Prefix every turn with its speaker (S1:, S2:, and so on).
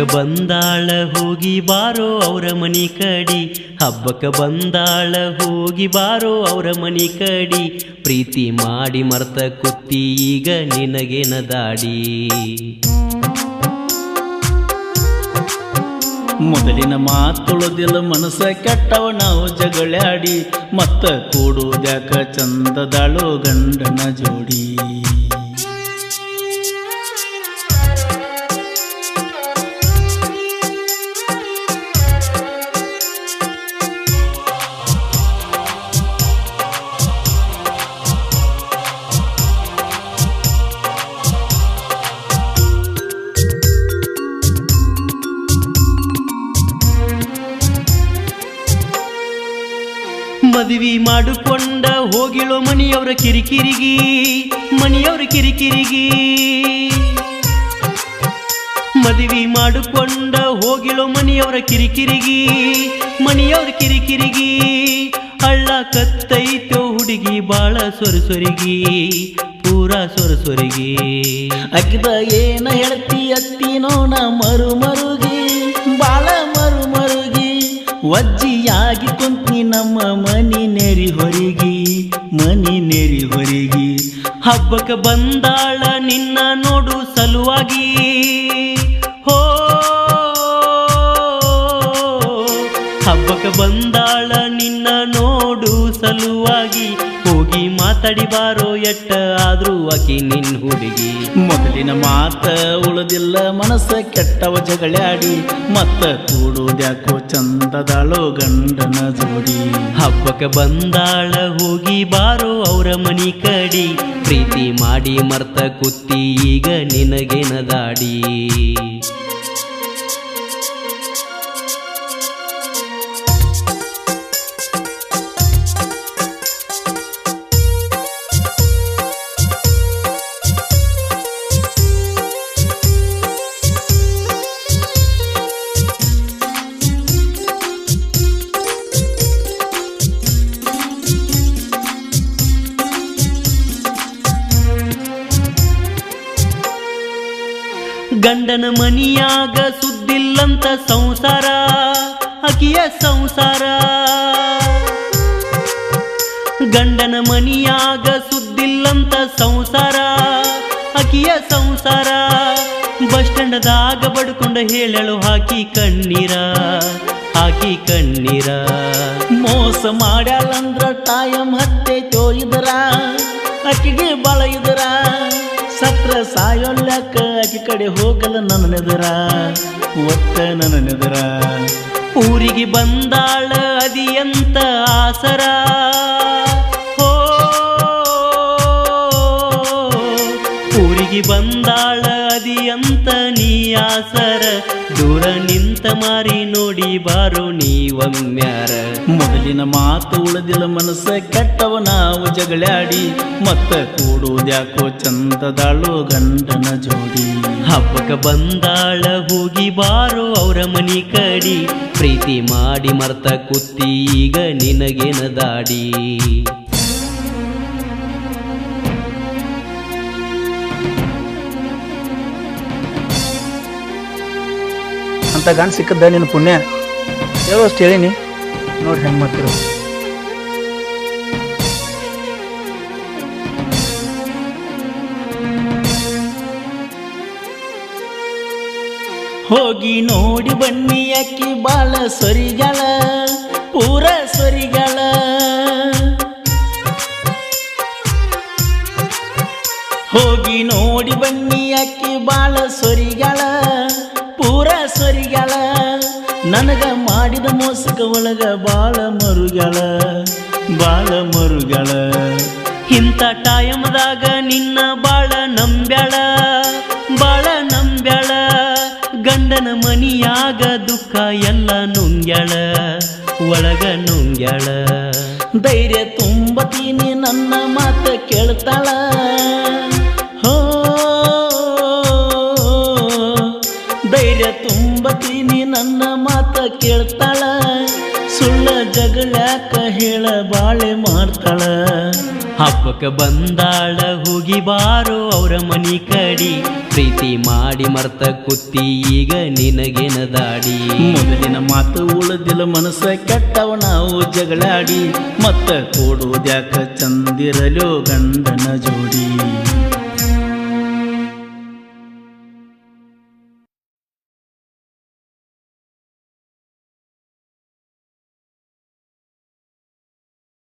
S1: ಹಬ್ಬಕ್ಕೆ ಬಂದಾಳ ಹೋಗಿ ಬಾರೋ ಅವರ ಮನಿ ಕಡಿ, ಹಬ್ಬಕ್ಕೆ ಬಂದಾಳ ಹೋಗಿ ಬಾರೋ ಅವರ ಮನಿ ಕಡಿ, ಪ್ರೀತಿ ಮಾಡಿ ಮರ್ತ ಕುತ್ತಿ ಈಗ ನಿನಗೇನ ದಾಡಿ.
S2: ಮೊದಲಿನ ಮಾತುಳದಿಲ್ಲ ಮನಸ್ಸ ಕೆಟ್ಟವ ನಾವು ಜಗಳಾಡಿ, ಮತ್ತ ಕೂಡುದ್ಯಾಕ ಚಂದದಾಳು ಗಂಡನ ಜೋಡಿ.
S1: ಮದುವೆ ಮಾಡಿಕೊಂಡ ಹೋಗಿಳೋ ಮನಿಯವ್ರ ಕಿರಿಕಿರಿಗಿ, ಮನಿಯವ್ರ ಕಿರಿಕಿರಿಗಿ. ಮದುವೆ ಮಾಡಿಕೊಂಡ ಹೋಗಿಳೋ ಮನಿಯವ್ರ ಕಿರಿಕಿರಿಗಿ, ಮನಿಯವ್ರ ಕಿರಿಕಿರಿಗಿ. ಹಳ್ಳ ಕತ್ತೈತೋ ಹುಡುಗಿ ಬಾಳ ಸೊರಸೊರಿಗಿ, ಪೂರಾ ಸೊರಸೊರಿಗಿ.
S2: ಅಕ್ಕಿದ ಏನ ಹೇಳ್ತಿ ಅತ್ತಿನೋ ನ ಮರು ಮರುಗಿ, ಬಾಳ ಮರು ಮರುಗಿ. ವಜ್ಜಿಯಾಗಿ ಕುಂತಿ ನಮ್ಮ ಮನಿ ನೆರಿ ಹೊರಿಗಿ, ಮನಿ ನೆರಿ ಹೊರಿಗಿ.
S1: ಹಬ್ಬಕ್ಕೆ ಬಂದಾಳ ನಿನ್ನ ನೋಡು ಸಲುವಾಗಿ, ಹೋ ಹಬ್ಬಕ್ಕೆ ಬಂದಾಳ ನಿನ್ನ ನೋಡು ಸಲುವಾಗಿ, ಹೋಗಿ ಮಾತಾಡಿ ಬಾರೋ ಎಟ್ಟ ಆದ್ರೂ ಆಕಿ ನಿನ್ ಹುಡುಗಿ.
S2: ಮೊದಲಿನ ಮಾತ ಉಳಿದಿಲ್ಲ ಮನಸ್ಸ ಕೆಟ್ಟವ ಜಗಳಾಡಿ, ಮತ್ತ ಕೂಡುದ್ಯಾಕೋ ಚಂದದಾಳೋ ಗಂಡನ ಜೋಡಿ.
S1: ಹಬ್ಬಕ್ಕೆ ಬಂದಾಳ ಹೋಗಿ ಬಾರೋ ಅವರ ಮನಿ ಕಡಿ, ಪ್ರೀತಿ ಮಾಡಿ ಮರ್ತ ಕುತ್ತಿ ಈಗ ನಿನಗೇನ ದಾಡಿ. ಗಂಡನ ಮನಿಯಾಗ ಸುದ್ದಿಲ್ಲಂತ ಸಂಸಾರ, ಅಕಿಯ ಸಂಸಾರ. ಗಂಡನ ಮನಿಯಾಗ ಸುದ್ದಿಲ್ಲಂತ ಸಂಸಾರ, ಅಕಿಯ ಸಂಸಾರ. ಬಸ್ ಸ್ಟ್ಯಾಂಡದಾಗ ಬಡ್ಕೊಂಡ ಹೇಳಳು ಹಾಕಿ ಕಣ್ಣೀರ, ಹಾಕಿ ಕಣ್ಣೀರ.
S2: ಮೋಸ ಮಾಡ್ಯಾಳಂದ್ರ ಟೈಮ್ ಹತ್ತೈತೋ ಇದರ, ಅಕ್ಕಿಗೆ ಬಾಳ ಇದರ. ಸತ್ರ ಸಾಯೋಲ್ಯಾಕ ಆಕಿ ಕಡೆ ಹೋಗಲ್ಲ ನನ್ನ ನೆದರ, ಒತ್ತ ನನ್ನ ನೆದರ.
S1: ಊರಿಗೆ ಬಂದಾಳ ಅದಿಯಂತ ಆಸರ, ಹೋ ಊರಿಗೆ ಬಂದಾಳ ಅದಿಯಂತ ನೀ ಆಸರ. ದೂರ ನಿಂತ ಮಾರಿ ನೋಡಿ ಬಾರೋ ನೀವಮ್ಯಾರ.
S2: ಮೊದಲಿನ ಮಾತು ಉಳಿದಿಲ್ಲ ಮನಸ್ಸ ಕೆಟ್ಟವ ನಾವು ಜಗಳಾಡಿ, ಮತ್ತ ಕೂಡುದ್ಯಾಕೋ ಚಂದದಾಳು ಗಂಡನ ಜೋಡಿ.
S1: ಹಬ್ಬಕ್ಕೆ ಬಂದಾಳ ಹೋಗಿ ಬಾರೋ ಅವರ ಮನಿ ಕಡಿ, ಪ್ರೀತಿ ಮಾಡಿ ಮರ್ತ ಕುತ್ತಿ ಈಗ ನಿನಗೇನ ದಾಡಿ.
S3: ಅಂತ ಗಂಡ ಸಿಕ್ಕದ್ದ ನಿನ್ನ ಪುಣ್ಯ, ಹೇಳೋಷ್ಟು ಹೇಳಿನಿ ನೋಡಿ ಹೆಂಗೆ ಮಾಡ್ತಿರೋ.
S2: ಹೋಗಿ ನೋಡಿ ಬನ್ನಿ ಅಕ್ಕಿ ಬಾಳ ಸೊರಿಗಳ, ಪೂರ ಸೊರಿಗಳ. ಹೋಗಿ ನೋಡಿ ಬನ್ನಿ ಅಕ್ಕಿ ಬಾಳ ಸೊರಿಗಳ, ಪೂರ ಸೊರಿಗಳ. ನನಗ ಮಾಡಿದ ಮೋಸಕ ಒಳಗ ಬಾಳ ಮರುಗಳ, ಬಾಳ ಮರುಗಳ.
S1: ಇಂಥ ಟೈಮದಾಗ ನಿನ್ನ ಬಾಳ ನಂಬ್ಯಾಳ, ಬಾಳ ನಂಬ್ಯಾಳ. ಗಂಡನ ಮನಿಯಾಗ ದುಃಖ ಎಲ್ಲ ನುಂಗ್ಯಾಳ, ಒಳಗ ನುಂಗ್ಯಾಳ.
S2: ಧೈರ್ಯ ತುಂಬತೀನಿ ನನ್ನ ಮಾತ ಕೇಳ್ತಾಳ, ಹೋ ಧೈರ್ಯ ತುಂಬತೀನಿ ನನ್ನ ಮಾತ ಕೇಳ್ತಾಳ. ಸುಳ್ಳ ಜಗಳಾಕ ಹೇಳ ಬಾಳೆ ಮಾಡ್ತಾಳ.
S1: ಹಬ್ಬಕ್ಕೆ ಬಂದಾಳ ಹೋಗಿ ಬಾರೋ ಅವರ ಮನಿ ಕಡಿ ಪ್ರೀತಿ ಮಾಡಿ ಮರ್ತ ಕುತ್ತಿ ಈಗ ನಿನಗೇನ ದಾಡಿ
S2: ಮೊದಲಿನ ಮಾತು ಉಳಿದಿಲ್ಲ ಮನಸ್ಸ ಕೆಟ್ಟವ ನಾವು ಜಗಳಾಡಿ ಮತ್ತ ಕೂಡುವುದ್ಯಾಕ ಚಂದಿರಲು ಗಂಡನ ಜೋಡಿ